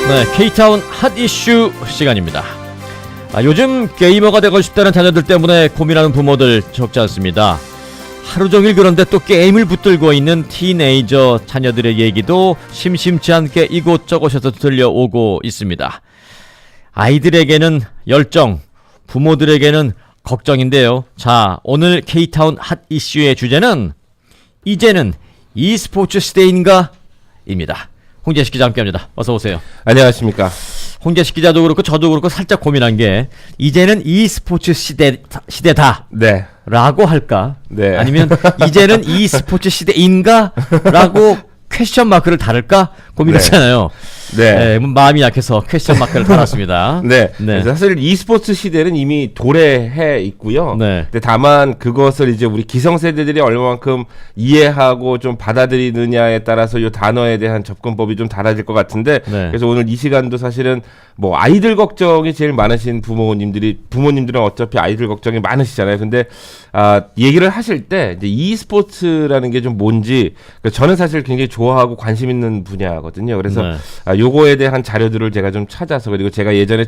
네, K-타운 핫 이슈 시간입니다. 요즘 게이머가 되고 싶다는 자녀들 때문에 고민하는 부모들 적지 않습니다. 하루 종일 그런데 또 게임을 붙들고 있는 티네이저 자녀들의 얘기도 심심치 않게 이곳저곳에서 들려오고 있습니다. 아이들에게는 열정, 부모들에게는 걱정인데요. 자, 오늘 K-타운 핫 이슈의 주제는 이제는 e스포츠 시대인가? 입니다. 홍재식 기자 함께합니다. 어서 오세요. 안녕하십니까. 홍재식 기자도 그렇고 저도 그렇고 살짝 고민한 게 이제는 e스포츠 시대다. 네. 라고 할까? 네. 아니면 이제는 e스포츠 시대인가? 라고 퀘스천 마크를 달을까? 고민했잖아요. 네. 마음이 약해서 퀘스천 마크를 달았습니다. 네. 네. 사실 e스포츠 시대는 이미 도래해 있고요. 네. 근데 다만 그것을 이제 우리 기성세대들이 얼마만큼 이해하고 좀 받아들이느냐에 따라서 이 단어에 대한 접근법이 좀 달라질 것 같은데 네. 그래서 오늘 이 시간도 사실은 뭐 아이들 걱정이 제일 많으신 부모님들은 어차피 아이들 걱정이 많으시잖아요. 근데 얘기를 하실 때 이제 e스포츠라는 게 좀 뭔지 저는 사실 굉장히 좋아하고 관심 있는 분야거든요. 그래서 네. 요거에 대한 자료들을 제가 좀 찾아서 그리고 제가 예전에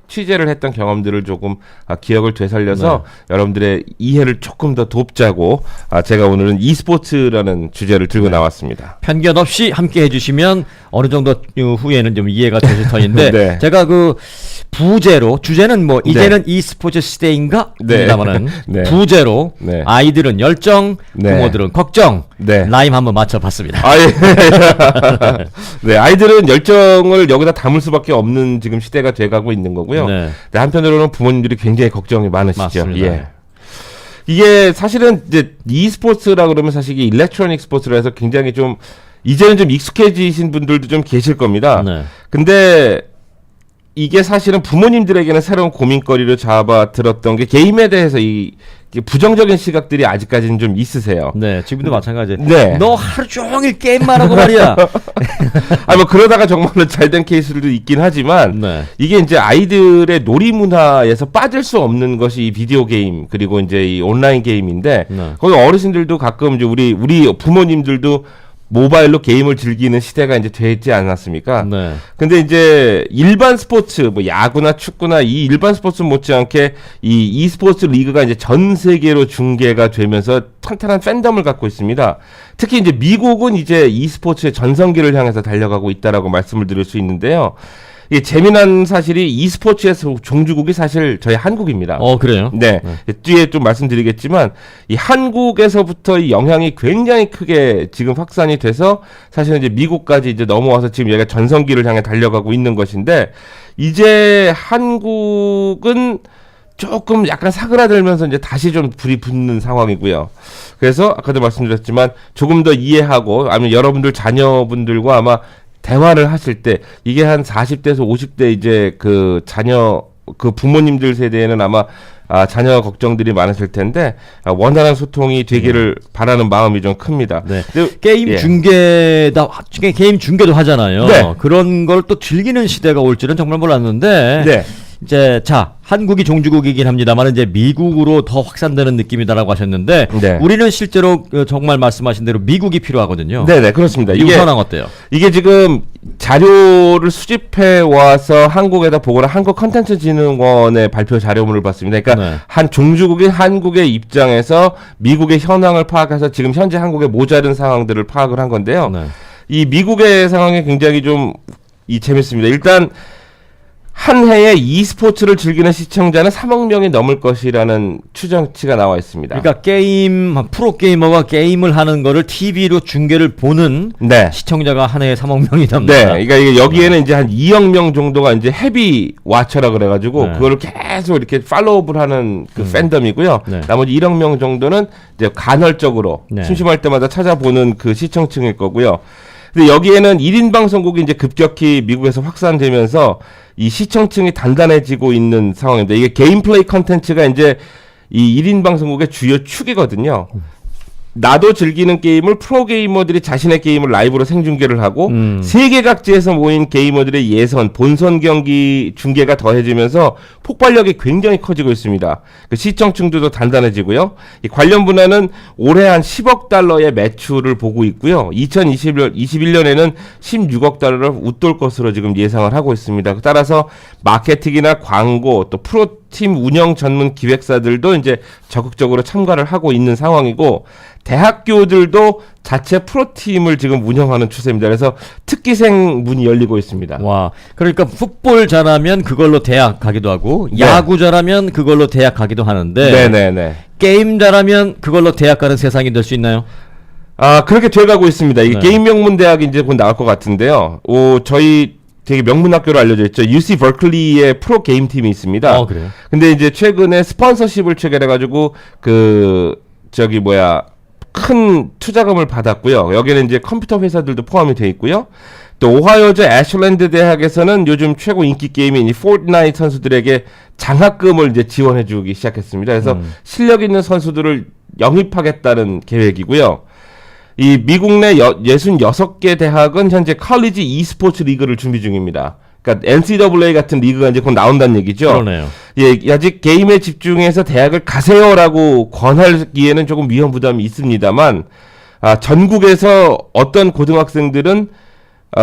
취재를 했던 경험들을 조금 기억을 되살려서 여러분들의 이해를 조금 더 돕자고 제가 오늘은 e스포츠라는 주제를 들고 나왔습니다. 편견 없이 함께 해주시면 어느 정도 후에는 좀 이해가 되실 터인데 네. 제가 그 부제로 주제는 뭐 이제는 e스포츠 시대인가? 네. 입니다마는 네. 부제로 네. 아이들은 열정, 네. 부모들은 걱정 네. 라임 한번 맞춰봤습니다. 예. 네, 아이들은 열정을 여기다 담을 수밖에 없는 지금 시대가 돼가고 있는 거고요. 네. 네, 한편으로는 부모님들이 굉장히 걱정이 많으시죠. 맞습니다. 예. 이게 사실은 이제 e스포츠라 그러면 사실 이게 일렉트로닉 스포츠라 해서 굉장히 좀 이제는 좀 익숙해지신 분들도 좀 계실 겁니다. 네. 근데 이게 사실은 부모님들에게는 새로운 고민거리로 잡아들었던 게 게임에 대해서 이 부정적인 시각들이 아직까지는 좀 있으세요. 네, 지금도 마찬가지예요. 네. 너 하루 종일 게임만 하고 말이야. 뭐 그러다가 정말로 잘된 케이스들도 있긴 하지만 네. 이게 이제 아이들의 놀이 문화에서 빠질 수 없는 것이 이 비디오 게임 그리고 이제 이 온라인 게임인데 네. 거기 어르신들도 가끔 이제 우리 부모님들도 모바일로 게임을 즐기는 시대가 이제 되지 않았습니까? 네. 근데 이제 일반 스포츠, 뭐 야구나 축구나 이 일반 스포츠 못지않게 이 e스포츠 리그가 이제 전 세계로 중계가 되면서 탄탄한 팬덤을 갖고 있습니다. 특히 이제 미국은 이제 e스포츠의 전성기를 향해서 달려가고 있다라고 말씀을 드릴 수 있는데요. 이 재미난 사실이 e스포츠에서 종주국이 사실 저희 한국입니다. 그래요? 네. 뒤에 좀 말씀드리겠지만 이 한국에서부터 이 영향이 굉장히 크게 지금 확산이 돼서 사실은 이제 미국까지 이제 넘어와서 지금 얘가 전성기를 향해 달려가고 있는 것인데 이제 한국은 조금 약간 사그라들면서 이제 다시 좀 불이 붙는 상황이고요. 그래서 아까도 말씀드렸지만 조금 더 이해하고 아니면 여러분들 자녀분들과 아마 대화를 하실 때 이게 한 40대에서 50대 이제 그 자녀 그 부모님들 세대에는 아마 자녀 걱정들이 많으실 텐데 원활한 소통이 되기를 바라는 마음이 좀 큽니다. 네. 근데, 게임 예. 게임 중계도 하잖아요. 네. 그런 걸 또 즐기는 시대가 올 줄은 정말 몰랐는데. 네. 이제 한국이 종주국이긴 합니다만 이제 미국으로 더 확산되는 느낌이다라고 하셨는데 네. 우리는 실제로 정말 말씀하신 대로 미국이 필요하거든요. 네네 그렇습니다. 미국 상황 어때요? 이게 지금 자료를 수집해 와서 한국에다 보거나 한국 컨텐츠진흥원의 발표 자료물을 봤습니다. 그러니까 네. 한 종주국인 한국의 입장에서 미국의 현황을 파악해서 지금 현재 한국의 모자른 상황들을 파악을 한 건데요. 네. 이 미국의 상황이 굉장히 좀 재밌습니다. 일단 한 해에 e스포츠를 즐기는 시청자는 3억 명이 넘을 것이라는 추정치가 나와 있습니다. 그러니까 프로게이머가 게임을 하는 거를 TV로 중계를 보는 네. 시청자가 한 해에 3억 명이 넘는다. 네. 그러니까 이게 여기에는 이제 한 2억 명 정도가 이제 헤비 와처라 그래가지고 네. 그거를 계속 이렇게 팔로우업을 하는 그 팬덤이고요. 네. 나머지 1억 명 정도는 이제 간헐적으로 네. 심심할 때마다 찾아보는 그 시청층일 거고요. 근데 여기에는 1인 방송국이 이제 급격히 미국에서 확산되면서 이 시청층이 단단해지고 있는 상황입니다. 이게 게임 플레이 컨텐츠가 이제 이 1인 방송국의 주요 축이거든요. 나도 즐기는 게임을 프로게이머들이 자신의 게임을 라이브로 생중계를 하고 세계 각지에서 모인 게이머들의 예선, 본선 경기 중계가 더해지면서 폭발력이 굉장히 커지고 있습니다. 그 시청층도 단단해지고요. 이 관련 분야는 올해 한 10억 달러의 매출을 보고 있고요. 2021년에는 16억 달러를 웃돌 것으로 지금 예상을 하고 있습니다. 따라서 마케팅이나 광고 또 프로팀 운영 전문 기획사들도 이제 적극적으로 참가를 하고 있는 상황이고 대학교들도 자체 프로팀을 지금 운영하는 추세입니다. 그래서 특기생 문이 열리고 있습니다. 와, 그러니까 풋볼 잘하면 그걸로 대학 가기도 하고 네. 야구 잘하면 그걸로 대학 가기도 하는데 네네네. 게임 잘하면 그걸로 대학 가는 세상이 될 수 있나요? 아, 그렇게 돼가고 있습니다. 이게 네. 게임 명문 대학이 이제 곧 나올 것 같은데요. 저희 되게 명문 학교로 알려져 있죠. UC 버클리의 프로 게임 팀이 있습니다. 그래요? 근데 이제 최근에 스폰서십을 체결해가지고 큰 투자금을 받았고요. 여기는 이제 컴퓨터 회사들도 포함이 돼 있고요. 또 오하이오주 애슐랜드 대학에서는 요즘 최고 인기 게임인 이 포트나이트 선수들에게 장학금을 이제 지원해주기 시작했습니다. 그래서 실력 있는 선수들을 영입하겠다는 계획이고요. 이 미국 내 66개 대학은 현재 컬리지 e스포츠 리그를 준비 중입니다. 그러니까 NCAA 같은 리그가 이제 곧 나온다는 얘기죠. 그러네요. 예, 아직 게임에 집중해서 대학을 가세요라고 권하기에는 조금 위험 부담이 있습니다만, 전국에서 어떤 고등학생들은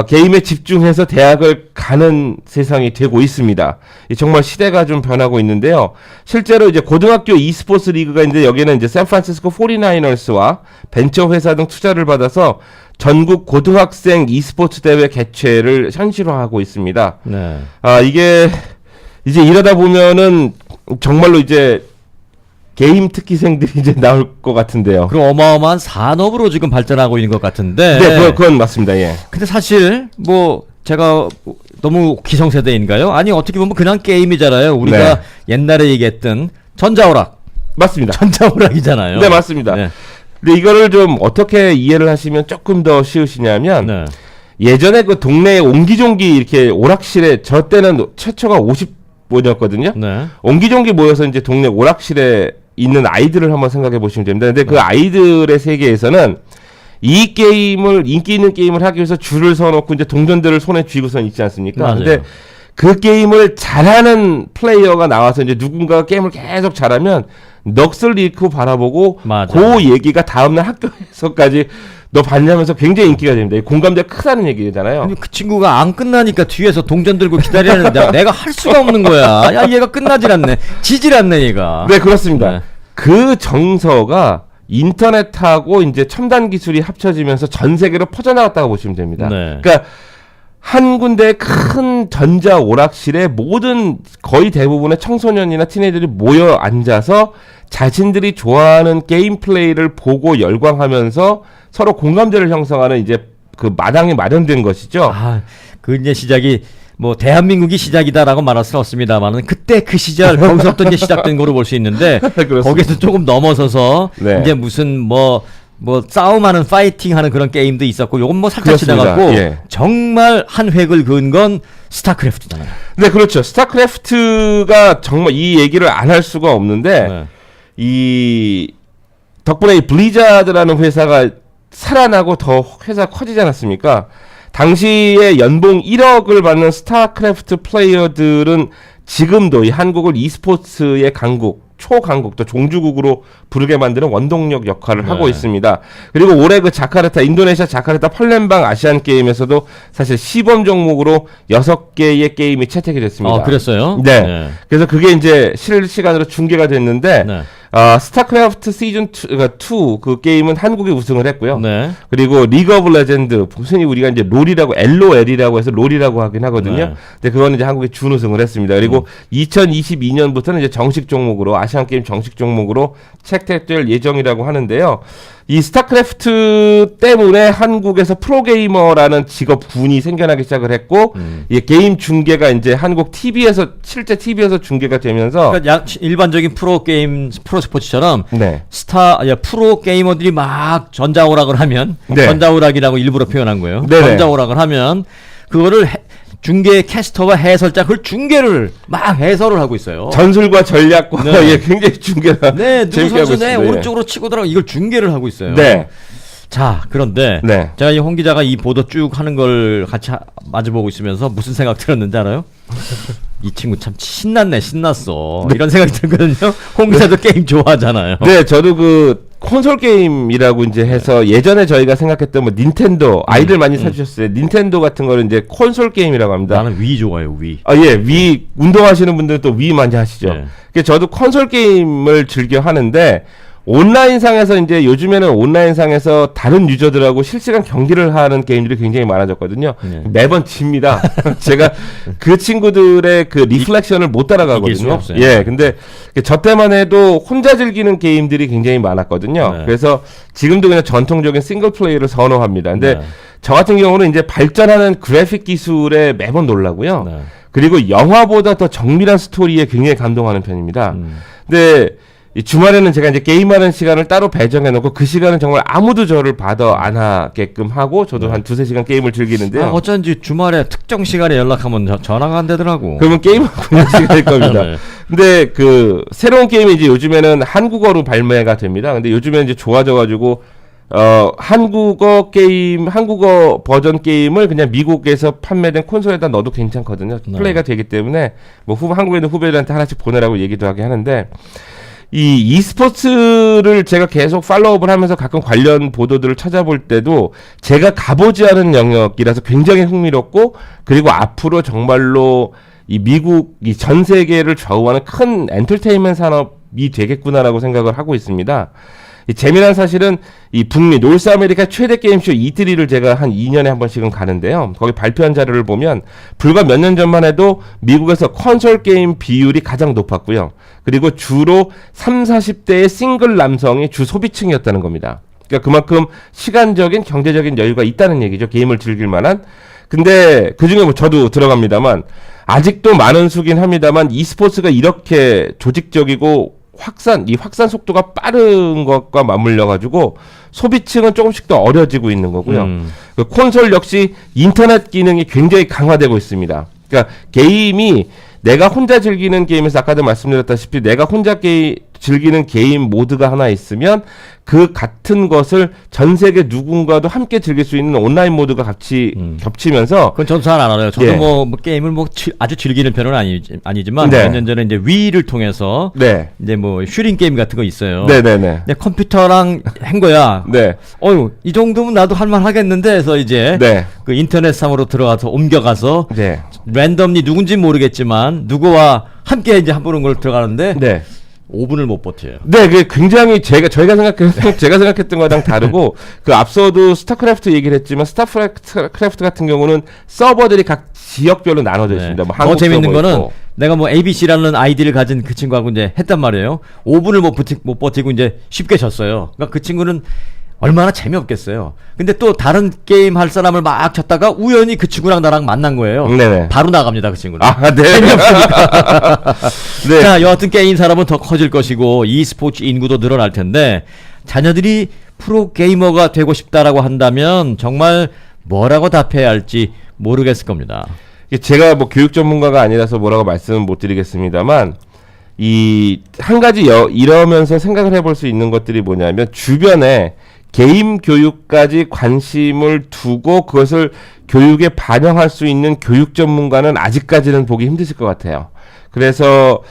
게임에 집중해서 대학을 가는 세상이 되고 있습니다. 정말 시대가 좀 변하고 있는데요. 실제로 이제 고등학교 e스포츠 리그가 있는데 여기는 이제 샌프란시스코 49ers와 벤처 회사 등 투자를 받아서 전국 고등학생 e스포츠 대회 개최를 현실화하고 있습니다. 네. 이게 이제 이러다 보면은 정말로 이제 게임 특기생들이 이제 나올 것 같은데요. 그럼 어마어마한 산업으로 지금 발전하고 있는 것 같은데. 네, 그건 맞습니다. 예. 근데 사실 뭐 제가 너무 기성세대인가요? 아니 어떻게 보면 그냥 게임이잖아요. 우리가 네. 옛날에 얘기했던 전자오락. 맞습니다. 전자오락이잖아요. 네, 맞습니다. 네. 근데 이거를 좀 어떻게 이해를 하시면 조금 더 쉬우시냐면 네. 예전에 그 동네에 옹기종기 이렇게 오락실에 저 때는 최초가 50원이었거든요. 네. 옹기종기 모여서 이제 동네 오락실에 있는 아이들을 한번 생각해 보시면 됩니다. 근데 그 아이들의 세계에서는 이 게임을 인기 있는 게임을 하기 위해서 줄을 서놓고 이제 동전들을 손에 쥐고선 있지 않습니까? 맞아요. 근데 그 게임을 잘하는 플레이어가 나와서 이제 누군가가 게임을 계속 잘하면 넋을 잃고 바라보고 맞아. 그 얘기가 다음날 학교에서까지 너 봤냐면서 굉장히 인기가 됩니다. 이 공감대가 크다는 얘기잖아요. 아니, 그 친구가 안 끝나니까 뒤에서 동전 들고 기다리는데 내가 할 수가 없는 거야. 야, 얘가 끝나질 않네. 지질 않네, 얘가. 네, 그렇습니다. 네. 그 정서가 인터넷하고 이제 첨단 기술이 합쳐지면서 전 세계로 퍼져나갔다고 보시면 됩니다. 네. 그러니까 한 군데 큰 전자 오락실에 모든 거의 대부분의 청소년이나 티네이저들이 모여 앉아서 자신들이 좋아하는 게임 플레이를 보고 열광하면서 서로 공감대를 형성하는 이제 그 마당이 마련된 것이죠. 그 이제 시작이 뭐 대한민국이 시작이다라고 말할 수는 없습니다만은 그때 그 시절 거기서부터 이제 시작된 거로 볼 수 있는데 그렇습니다. 거기서 조금 넘어서서 네. 이제 무슨 뭐 싸움하는 파이팅하는 그런 게임도 있었고 요건 뭐 살짝 그렇습니다. 지나갔고 예. 정말 한 획을 그은 건 스타크래프트잖아요. 네, 그렇죠. 스타크래프트가 정말 이 얘기를 안 할 수가 없는데 네. 이 덕분에 이 블리자드라는 회사가 살아나고 더 회사 커지지 않았습니까? 당시에 연봉 1억을 받는 스타크래프트 플레이어들은 지금도 이 한국을 e스포츠의 강국, 초강국, 또 종주국으로 부르게 만드는 원동력 역할을 하고 있습니다. 그리고 올해 그 인도네시아 자카르타 팔렘방 아시안 게임에서도 사실 시범 종목으로 6개의 게임이 채택이 됐습니다. 그랬어요? 네. 네. 그래서 그게 이제 실시간으로 중계가 됐는데 네. 스타크래프트 시즌 2 그 게임은 한국이 우승을 했고요. 네. 그리고 리그 오브 레전드, 무슨 우리가 이제 롤이라고 LOL이라고 해서 롤이라고 하긴 하거든요. 네. 근데 그거는 이제 한국이 준우승을 했습니다. 그리고 2022년부터는 이제 정식 종목으로 아시안 게임 정식 종목으로 채택될 예정이라고 하는데요. 이 스타크래프트 때문에 한국에서 프로게이머라는 직업군이 생겨나기 시작을 했고 이 게임 중계가 이제 한국 TV에서 실제 TV에서 중계가 되면서 그러니까 일반적인 프로 스포츠처럼 네. 프로 게이머들이 막 전자오락을 하면 네. 전자오락이라고 일부러 표현한 거예요. 네네. 전자오락을 하면 그거를 중계 캐스터와 해설자 그걸 중계를 막 해설을 하고 있어요. 전술과 전략과 네. 예, 굉장히 중계가 네, 누구 재밌게 하고 선수 내 있습니다. 예. 오른쪽으로 치고 들어가 이걸 중계를 하고 있어요. 네. 자, 그런데 네. 제가 이 홍 기자가 이 보도 쭉 하는 걸 같이 마주보고 있으면서 무슨 생각 들었는지 알아요? 이 친구 참 신났어. 이런 생각이 들거든요. 홍 기자도 게임 좋아하잖아요. 네, 저도 그 콘솔 게임이라고 이제 해서 예전에 저희가 생각했던 뭐 닌텐도 아이들 많이 사주셨어요. 닌텐도 같은 거는 이제 콘솔 게임이라고 합니다. 나는 위 좋아요, 위. 아, 예, 위 운동하시는 분들은 또 위 많이 하시죠. 네. 그래서 저도 콘솔 게임을 즐겨 하는데 온라인상에서 이제 요즘에는 온라인상에서 다른 유저들하고 실시간 경기를 하는 게임들이 굉장히 많아졌거든요. 네. 매번 집니다. 제가 그 친구들의 그 리플렉션을 못 이길 수가 따라가거든요. 없어요. 예, 근데 저 때만 해도 혼자 즐기는 게임들이 굉장히 많았거든요. 네. 그래서 지금도 그냥 전통적인 싱글 플레이를 선호합니다. 근데 네. 저 같은 경우는 이제 발전하는 그래픽 기술에 매번 놀라고요. 네. 그리고 영화보다 더 정밀한 스토리에 굉장히 감동하는 편입니다. 근데 이 주말에는 제가 이제 게임하는 시간을 따로 배정해 놓고 그 시간은 정말 아무도 저를 받아 안 하게끔 하고 저도 한 2-3시간 게임을 즐기는데요. 어쩐지 주말에 특정 시간에 연락하면 전화가 안 되더라고. 그러면 게임은 그냥 시간일 겁니다. 네. 근데 그 새로운 게임이 이제 요즘에는 한국어로 발매가 됩니다. 근데 요즘에는 이제 좋아져가지고 한국어 게임, 한국어 버전 게임을 그냥 미국에서 판매된 콘솔에다 넣어도 괜찮거든요. 네. 플레이가 되기 때문에 뭐 한국에 있는 후배들한테 하나씩 보내라고 얘기도 하게 하는데 이 e스포츠를 제가 계속 팔로우업을 하면서 가끔 관련 보도들을 찾아볼 때도 제가 가보지 않은 영역이라서 굉장히 흥미롭고 그리고 앞으로 정말로 이 미국 이 전 세계를 좌우하는 큰 엔터테인먼트 산업이 되겠구나라고 생각을 하고 있습니다. 이 재미난 사실은 이 북미 노스 아메리카 최대 게임쇼 E3를 제가 한 2년에 한 번씩은 가는데요. 거기 발표한 자료를 보면 불과 몇 년 전만 해도 미국에서 콘솔 게임 비율이 가장 높았고요. 그리고 주로 30-40대의 싱글 남성이 주 소비층이었다는 겁니다. 그러니까 그만큼 시간적인 경제적인 여유가 있다는 얘기죠. 게임을 즐길 만한. 근데 그중에 뭐 저도 들어갑니다만 아직도 많은 수긴 합니다만 e스포츠가 이렇게 조직적이고 확산 속도가 빠른 것과 맞물려 가지고 소비층은 조금씩 더 어려지고 있는 거고요. 그 콘솔 역시 인터넷 기능이 굉장히 강화되고 있습니다. 그러니까 게임이 내가 혼자 즐기는 게임에서 아까도 말씀드렸다시피 내가 혼자 즐기는 게임 모드가 하나 있으면 그 같은 것을 전 세계 누군가도 함께 즐길 수 있는 온라인 모드가 같이 겹치면서 그건 저도 잘 알아요. 저도 예. 뭐 게임을 아주 즐기는 편은 아니지만 네. 몇 년 전에 이제 위를 통해서 네. 이제 뭐 슈팅 게임 같은 거 있어요. 네네네. 근데 컴퓨터랑 한 거야. 네. 이 정도면 나도 할만 하겠는데 해서 이제 네. 그 인터넷 상으로 들어가서 옮겨가서 네. 랜덤리 누군지 모르겠지만 누구와 함께 이제 한 걸 들어가는데 네. 5분을 못 버텨요. 네, 그게 굉장히 저희가 생각했던 거랑 다르고 그 앞서도 스타크래프트 얘기를 했지만 스타크래프트 같은 경우는 서버들이 각 지역별로 나눠져 있습니다. 뭐 더 한국 재밌는 서버 거는 있고. 내가 뭐 ABC라는 아이디를 가진 그 친구하고 이제 했단 말이에요. 5분을 못 버티고 이제 쉽게 졌어요. 그러니까 그 친구는 얼마나 재미없겠어요. 근데 또 다른 게임 할 사람을 막 쳤다가 우연히 그 친구랑 나랑 만난 거예요. 네네. 바로 나갑니다, 그 친구는. 아, 네. 네. 자, 여하튼 게임 산업은 더 커질 것이고 e스포츠 인구도 늘어날 텐데 자녀들이 프로 게이머가 되고 싶다라고 한다면 정말 뭐라고 답해야 할지 모르겠을 겁니다. 제가 뭐 교육 전문가가 아니라서 뭐라고 말씀은 못 드리겠습니다만 이 한 가지 이러면서 생각을 해볼 수 있는 것들이 뭐냐면 주변에 게임 교육까지 관심을 두고 그것을 교육에 반영할 수 있는 교육 전문가는 아직까지는 보기 힘드실 것 같아요. 그래서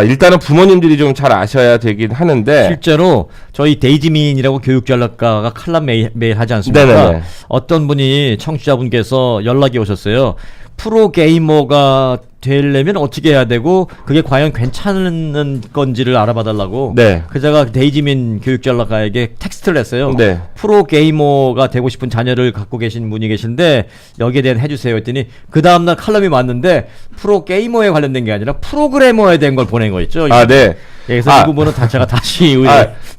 일단은 부모님들이 좀 잘 아셔야 되긴 하는데 실제로 저희 데이지민이라고 교육전략가가 칼럼 매일 하지 않습니까? 네네네. 어떤 분이 청취자분께서 연락이 오셨어요. 프로 게이머가 되려면 어떻게 해야 되고 그게 과연 괜찮은 건지를 알아봐달라고. 네. 그자가 데이지민 교육전략가에게 텍스트를 했어요. 네. 프로 게이머가 되고 싶은 자녀를 갖고 계신 분이 계신데 여기에 대한 해주세요 했더니 그 다음날 칼럼이 왔는데 프로 게이머에 관련된 게 아니라 프로그래머에 대한 걸 보낸 거 있죠. 아, 네. 그래서 이 부분은 제가 다시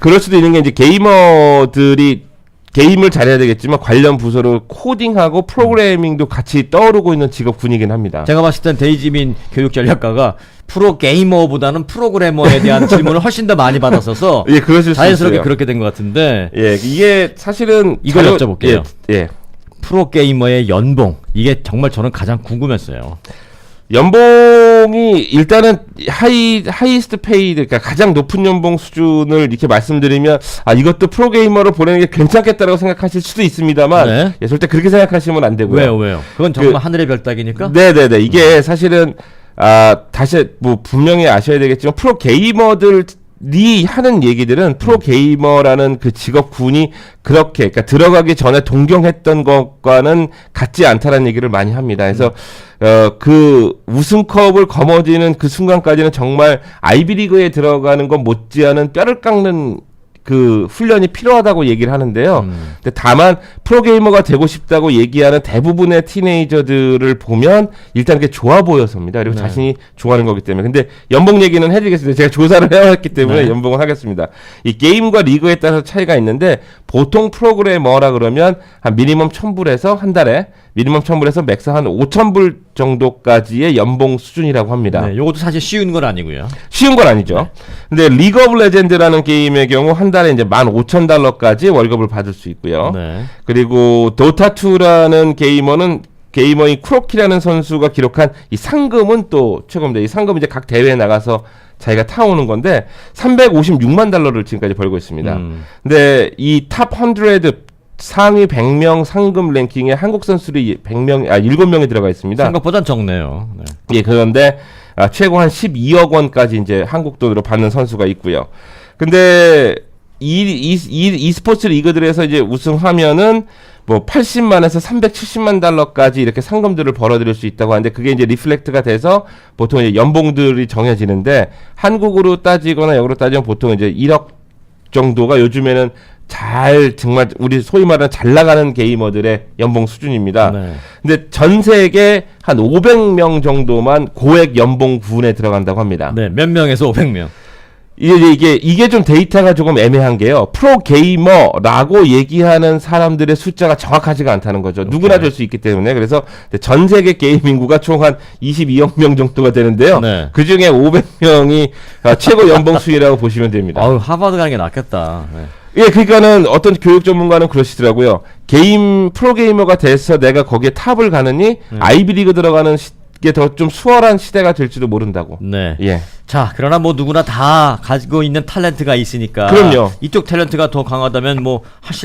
그럴 수도 있는 게 이제 게이머들이 게임을 잘해야 되겠지만 관련 부서로 코딩하고 프로그래밍도 같이 떠오르고 있는 직업군이긴 합니다. 제가 봤을 땐 데이지민 교육전략가가 프로 게이머보다는 프로그래머에 대한 질문을 훨씬 더 많이 받았어서 예, 그러실 수 자연스럽게 있어요. 그렇게 된 것 같은데 예, 이게 사실은 이걸 여쭤볼게요. 예. 프로게이머의 연봉, 이게 정말 저는 가장 궁금했어요. 연봉이 일단은 하이스트 페이드, 그러니까 가장 높은 연봉 수준을 이렇게 말씀드리면 이것도 프로게이머로 보내는 게 괜찮겠다라고 생각하실 수도 있습니다만 네. 예, 절대 그렇게 생각하시면 안 되고요. 왜요? 그건 정말 하늘의 별 따기니까? 네네네. 이게 사실은 다시 뭐 분명히 아셔야 되겠지만 프로게이머들이 하는 얘기들은 프로게이머라는 그 직업군이 그렇게, 그러니까 들어가기 전에 동경했던 것과는 같지 않다라는 얘기를 많이 합니다. 그래서 그 우승컵을 거머쥐는 그 순간까지는 정말 아이비리그에 들어가는 것 못지않은 뼈를 깎는 그 훈련이 필요하다고 얘기를 하는데요. 근데 다만 프로게이머가 되고 싶다고 얘기하는 대부분의 티네이저들을 보면 일단 그게 좋아 보여서입니다. 그리고 네. 자신이 좋아하는 거기 때문에. 근데 연봉 얘기는 해드리겠습니다. 제가 조사를 해왔기 때문에 네. 연봉은 하겠습니다. 이 게임과 리그에 따라서 차이가 있는데 보통 프로그래머라 그러면 한 미니멈 1,000불에서 한 달에 미니멈 1,000불에서 맥스 한 5,000불 정도까지의 연봉 수준이라고 합니다. 네, 요것도 사실 쉬운 건 아니고요. 쉬운 건 아니죠. 근데 리그 오브 레전드라는 게임의 경우 한 달에 이제 15,000달러까지 월급을 받을 수 있고요. 네. 그리고 도타2라는 게이머인 쿠로키라는 선수가 기록한 이 상금은 또 최고입니다. 이 상금은 이제 각 대회에 나가서 자기가 타오는 건데 356만 달러를 지금까지 벌고 있습니다. 근데 이 탑 100 상위 100명 상금 랭킹에 한국 선수들이 7명이 들어가 있습니다. 생각보단 적네요. 네. 예, 그런데 최고 한 12억 원까지 이제 한국 돈으로 받는 선수가 있고요. 근데 이 스포츠 리그들에서 이제 우승하면은 뭐 80만에서 370만 달러까지 이렇게 상금들을 벌어들일 수 있다고 하는데 그게 이제 리플렉트가 돼서 보통 이제 연봉들이 정해지는데 한국으로 따지거나 역으로 따지면 보통 이제 1억 정도가 요즘에는 정말 우리 소위 말하는 잘 나가는 게이머들의 연봉 수준입니다. 네. 근데 전 세계 한 500명 정도만 고액 연봉 구분에 들어간다고 합니다. 네, 몇 명에서 500명. 이게 좀 데이터가 조금 애매한 게요. 프로게이머라고 얘기하는 사람들의 숫자가 정확하지가 않다는 거죠. 누구나 될 수 있기 때문에. 그래서 전 세계 게임 인구가 총 한 22억 명 정도가 되는데요. 네. 그 중에 500명이 최고 연봉 수위라고 보시면 됩니다. 하버드 가는 게 낫겠다. 네. 예, 그러니까는 어떤 교육 전문가는 그러시더라고요. 프로게이머가 돼서 내가 거기에 탑을 가느니 아이비리그 들어가는 게 더 좀 수월한 시대가 될지도 모른다고. 네. 예. 자, 그러나 뭐 누구나 다 가지고 있는 탤런트가 있으니까. 그럼요. 이쪽 탤런트가 더 강하다면 뭐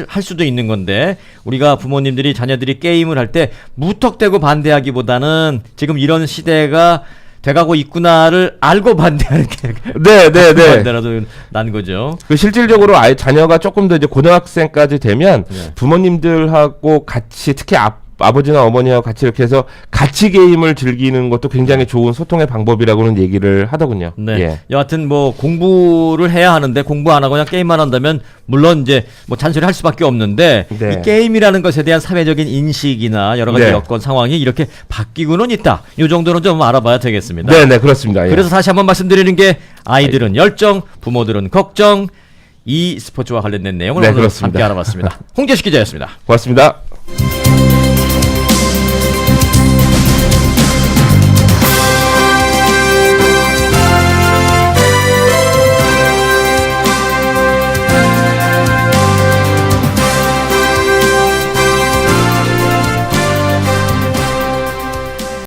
할 수도 있는 건데 우리가 부모님들이 자녀들이 게임을 할 때 무턱대고 반대하기보다는 지금 이런 시대가 돼가고 있구나를 알고 반대하는 게 네. 반대라도 난 거죠. 실질적으로 아예 자녀가 조금 더 이제 고등학생까지 되면 네. 부모님들하고 같이 특히 아버지나 어머니하고 같이 이렇게 해서 같이 게임을 즐기는 것도 굉장히 좋은 소통의 방법이라고는 얘기를 하더군요. 네. 예. 여하튼 뭐 공부를 해야 하는데 공부 안 하고 그냥 게임만 한다면 물론 이제 뭐 잔소리 할 수밖에 없는데 네. 이 게임이라는 것에 대한 사회적인 인식이나 여러 가지 네. 여건 상황이 이렇게 바뀌고는 있다. 이 정도는 좀 알아봐야 되겠습니다. 네, 그렇습니다. 예. 그래서 다시 한번 말씀드리는 게 아이들은 열정, 부모들은 걱정. 이 스포츠와 관련된 내용을 네, 오늘 그렇습니다. 함께 알아봤습니다. 홍재식 기자였습니다. 고맙습니다.